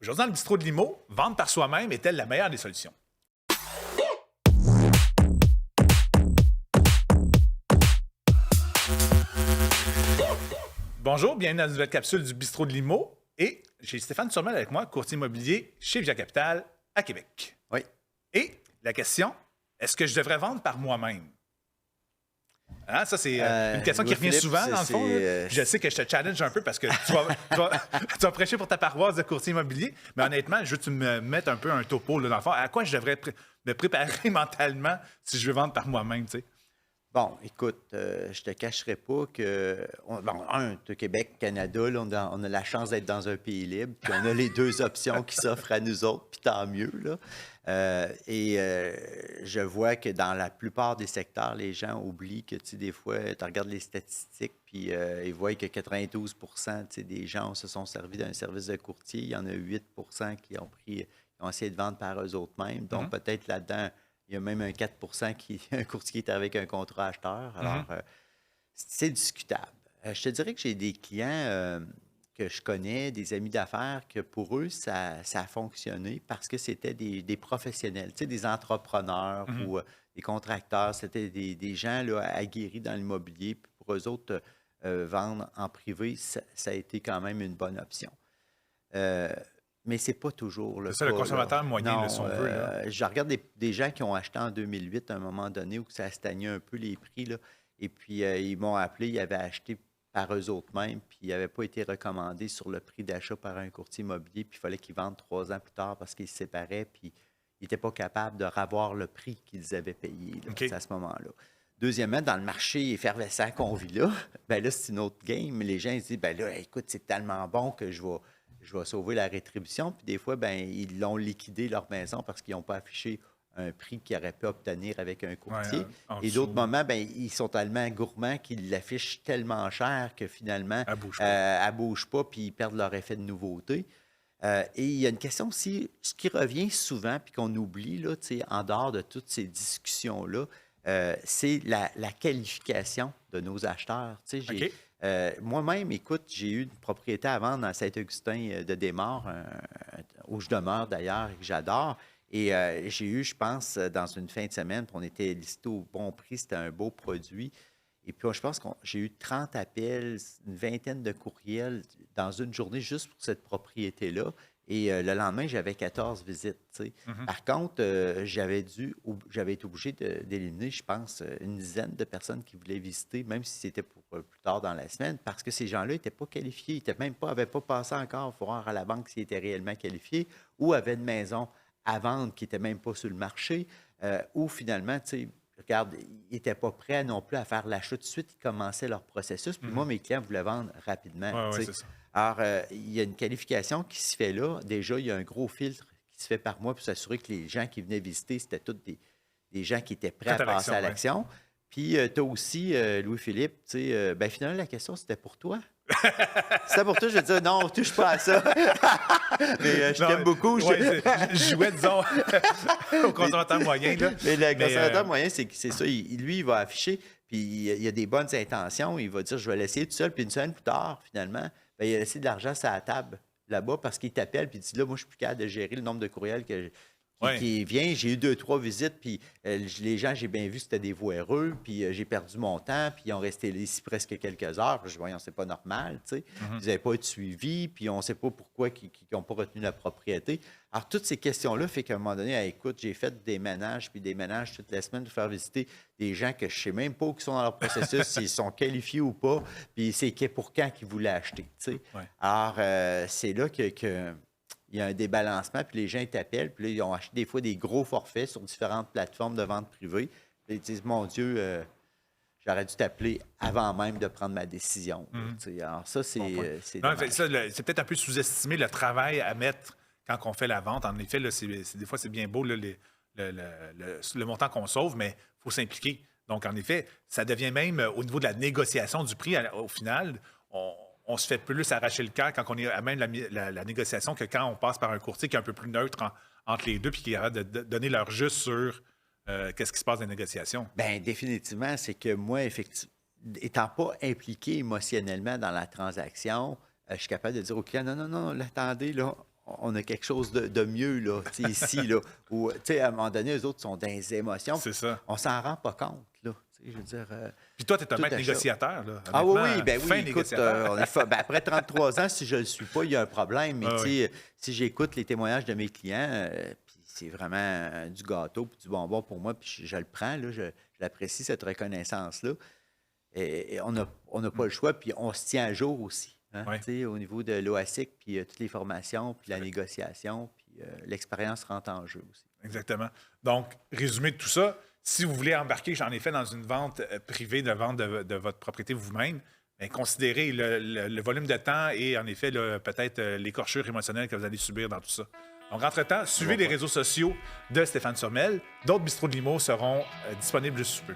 Aujourd'hui, dans le bistrot de Limo, vendre par soi-même est-elle la meilleure des solutions? Bonjour, bienvenue dans une nouvelle capsule du bistrot de Limo. Et j'ai Stéphane Turmel avec moi, courtier immobilier chez Via Capital à Québec. Oui. Et la question, est-ce que je devrais vendre par moi-même? Hein, ça, c'est une question qui revient Louis-Philippe, souvent, dans le fond. Je sais que je te challenge un peu parce que tu vas prêcher pour ta paroisse de courtier immobilier, mais honnêtement, je veux que tu me mettes un peu un topo, là, dans le fond. À quoi je devrais me préparer mentalement si je veux vendre par moi-même, tu sais? Bon, écoute, je te cacherai pas que, au Québec, Canada, là, on a la chance d'être dans un pays libre, puis on a les deux options qui s'offrent à nous autres, puis tant mieux, là. Je vois que dans la plupart des secteurs, les gens oublient que, tu sais, des fois, tu regardes les statistiques, puis ils voient que 92 tu sais, des gens se sont servis d'un service de courtier. Il y en a 8 qui ont essayé de vendre par eux-mêmes. Donc, peut-être là-dedans, il y a même un 4 un courtier qui est avec un contrat acheteur. Alors, c'est discutable. Je te dirais que j'ai des clients que je connais, des amis d'affaires, que pour eux, ça a fonctionné parce que c'était des professionnels, tu sais, des entrepreneurs ou des contracteurs. C'était des gens là, aguerris dans l'immobilier. Puis pour eux autres, vendre en privé, ça a été quand même une bonne option. Mais c'est pas toujours le cas. C'est ça, le consommateur moyen, non, là, si on veut. Là. Je regarde des gens qui ont acheté en 2008 à un moment donné où ça a stagné un peu les prix. Là, et puis, ils m'ont appelé, ils avaient acheté par eux autres mêmes, puis ils n'avaient pas été recommandés sur le prix d'achat par un courtier immobilier, puis il fallait qu'ils vendent 3 ans plus tard parce qu'ils se séparaient, puis ils n'étaient pas capables de revoir le prix qu'ils avaient payé là, à ce moment-là. Deuxièmement, dans le marché effervescent qu'on vit là, bien là, c'est une autre game. Les gens ils disent, bien là, écoute, c'est tellement bon que je vais sauver la rétribution. Puis des fois, ben ils l'ont liquidé leur maison parce qu'ils n'ont pas affiché un prix qu'ils auraient pu obtenir avec un courtier. Et d'autres moments, ben ils sont tellement gourmands qu'ils l'affichent tellement cher que finalement, elle ne bouge pas, puis ils perdent leur effet de nouveauté. Et il y a une question aussi, ce qui revient souvent, puis qu'on oublie, là, en dehors de toutes ces discussions-là, c'est la qualification de nos acheteurs. Moi-même, écoute, j'ai eu une propriété à vendre dans Saint-Augustin de Desmaures, où je demeure d'ailleurs et que j'adore. Et j'ai eu, je pense, dans une fin de semaine, puis on était listé au bon prix, c'était un beau produit. Et puis, je pense que j'ai eu 30 appels, une vingtaine de courriels dans une journée juste pour cette propriété-là. Et le lendemain, j'avais 14 visites. Par contre, j'avais été obligé d'éliminer, je pense, une dizaine de personnes qui voulaient visiter, même si c'était pour plus tard dans la semaine, parce que ces gens-là n'étaient pas qualifiés. Ils n'avaient pas passé encore, il faut voir à la banque s'ils étaient réellement qualifiés, ou avaient une maison à vendre qui n'était même pas sur le marché, ou finalement, tu sais, regarde, ils n'étaient pas prêts non plus à faire l'achat tout de suite. Ils commençaient leur processus. Puis moi, mes clients voulaient vendre rapidement. Ouais, c'est ça. Alors, il y a une qualification qui se fait là. Déjà, il y a un gros filtre qui se fait par moi pour s'assurer que les gens qui venaient visiter, c'était tous des gens qui étaient prêts à passer à l'action. Puis, tu as aussi, Louis-Philippe, finalement, la question, c'était pour toi. C'était pour toi, je vais dire non, touche pas à ça. Mais je t'aime beaucoup. Je jouais, disons, au consommateur moyen. Là. Mais le consommateur moyen, c'est ça. Lui, il va afficher, puis il a des bonnes intentions. Il va dire, je vais l'essayer tout seul. Puis une semaine plus tard, finalement, bien, il a laissé de l'argent sur la table là-bas parce qu'il t'appelle, puis il dit, là, moi, je suis plus capable de gérer le nombre de courriels qui vient. J'ai eu 2-3 visites, puis les gens, j'ai bien vu que c'était des voireux, puis j'ai perdu mon temps, puis ils ont resté ici presque quelques heures. Puis je dis, voyons, c'est pas normal, tu sais. Ils n'avaient pas eu de suivi, puis on ne sait pas pourquoi ils n'ont pas retenu la propriété. Alors, toutes ces questions-là fait qu'à un moment donné, écoute, j'ai fait des ménages, puis des ménages toutes les semaines pour faire visiter des gens que je ne sais même pas où ils sont dans leur processus, s'ils sont qualifiés ou pas, puis c'est pour quand qu'ils voulaient acheter, tu sais. Alors, c'est là que il y a un débalancement, puis les gens t'appellent, puis là, ils ont acheté des fois des gros forfaits sur différentes plateformes de vente privée. Puis ils disent, mon Dieu, j'aurais dû t'appeler avant même de prendre ma décision. Alors ça, c'est c'est peut-être un peu sous-estimé le travail à mettre quand on fait la vente. En effet, là, des fois, c'est bien beau là, le montant qu'on sauve, mais il faut s'impliquer. Donc, en effet, ça devient même au niveau de la négociation du prix, au final, on se fait plus arracher le cœur quand on est à même la négociation que quand on passe par un courtier qui est un peu plus neutre entre les deux puis qui est capable de donner leur juste sur qu'est-ce qui se passe dans les négociations. Bien, définitivement, c'est que moi, effectivement, étant pas impliqué émotionnellement dans la transaction, je suis capable de dire au client, non, attendez, là, on a quelque chose de mieux là, tu sais, ici, là, où, tu sais, à un moment donné, eux autres sont dans les émotions. C'est ça. On s'en rend pas compte, là. Tu sais, je veux dire, Puis toi, tu es un tout maître achat. négociateur, là. Ah oui, honnêtement, oui, ben fin oui, écoute, négociateur. après 33 ans, si je ne le suis pas, il y a un problème. Mais Ah tu oui. sais, si j'écoute les témoignages de mes clients, puis c'est vraiment du gâteau puis du bonbon pour moi, puis je le prends, là, j'apprécie cette reconnaissance-là. Et on n'a pas le choix, puis on se tient à jour aussi. Hein, Ouais. tu sais, au niveau de l'OASIC, puis toutes les formations, puis la négociation, puis l'expérience rentre en jeu aussi. Exactement. Donc, résumé de tout ça, si vous voulez embarquer, j'en ai fait dans une vente privée de vente de votre propriété vous-même, bien, considérez le volume de temps et en effet, peut-être l'écorchure émotionnelle que vous allez subir dans tout ça. Donc, entre-temps, suivez les réseaux sociaux de Stéphane Sommel. D'autres bistrots de Limo seront disponibles juste sous peu.